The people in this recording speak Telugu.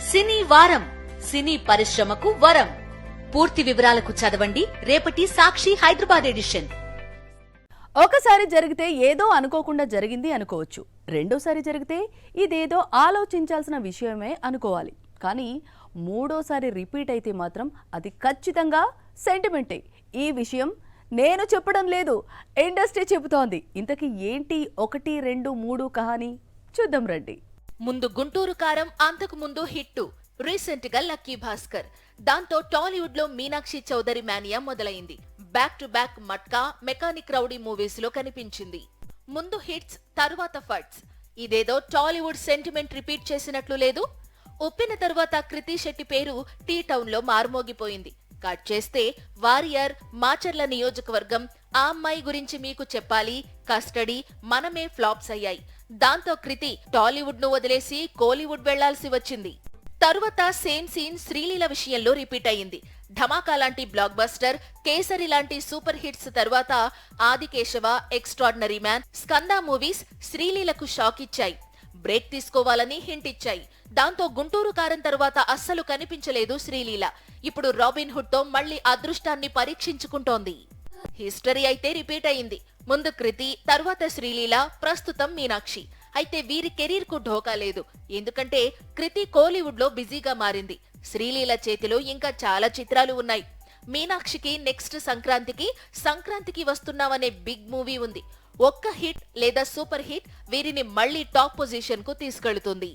సినీ వారం సినీ పరిశ్రమకు వరం. పూర్తి వివరాలకు చదవండి రేపటి సాక్షి హైదరాబాద్ ఎడిషన్. ఒకసారి జరిగితే ఏదో అనుకోకుండా జరిగింది అనుకోవచ్చు. రెండోసారి జరిగితే ఇదేదో ఆలోచించాల్సిన విషయమే అనుకోవాలి. కానీ మూడోసారి రిపీట్ అయితే మాత్రం అది ఖచ్చితంగా సెంటిమెంటే. ఈ విషయం నేను చెప్పడం లేదు, ఇండస్ట్రీ చెబుతోంది. ఇంతకీ ఏంటి 1, 2, 3 కహాని చూద్దాం రండి. ముందు గుంటూరు కారం, అంతకు ముందు హిట్టు. రీసెంట్ గా లక్కీ భాస్కర్. దాంతో టాలీవుడ్ లో మీనాక్షి చౌదరి మానియా మొదలైంది. Back to back matka, mechanic rowdy movies లో కనిపించింది. ముందు హిట్స్, తరువాత ఫట్స్. ఇదేదో టాలీవుడ్ సెంటిమెంట్ రిపీట్ చేసినట్లు లేదు. ఉప్పిన తరువాత కృతి శెట్టి పేరు టీ టౌన్ లో మారుమోగిపోయింది. కట్ చేస్తే వారియర్, మాచర్ల నియోజకవర్గం, ఆ అమ్మాయి గురించి మీకు చెప్పాలి, కస్టడీ, మనమే ఫ్లాప్స్ అయ్యాయి. దాంతో కృతి టాలీవుడ్ ను వదిలేసి కోలీవుడ్ వెళ్లాల్సి వచ్చింది. తరువాత సేమ్ సీన్ శ్రీలీల విషయంలో రిపీట్ అయింది. ధమాకా లాంటి బ్లాక్ బస్టర్, కేసరి లాంటి సూపర్ హిట్స్ తరువాత Adikeshava, extraordinary man, Skanda movies శ్రీలీలకు షాక్ ఇచ్చాయి. బ్రేక్ తీసుకోవాలని హింట్ ఇచ్చాయి. దాంతో గుంటూరు కారం తరువాత అస్సలు కనిపించలేదు శ్రీలీల. ఇప్పుడు రాబిన్ హుడ్ తో మళ్లీ అదృష్టాన్ని పరీక్షించుకుంటోంది. హిస్టరీ అయితే రిపీట్ అయింది. ముందు కృతి, తరువాత శ్రీలీల, ప్రస్తుతం మీనాక్షి. అయితే వీరి కెరీర్ కు ఢోకా లేదు. ఎందుకంటే కృతి కోలీవుడ్ లో బిజీగా మారింది. శ్రీలీల చేతిలో ఇంకా చాలా చిత్రాలు ఉన్నాయి. మీనాక్షికి నెక్స్ట్ సంక్రాంతికి వస్తున్నామనే బిగ్ మూవీ ఉంది. ఒక్క హిట్ లేదా సూపర్ హిట్ వీరిని మళ్లీ టాప్ పొజిషన్ కు తీసుకెళ్తుంది.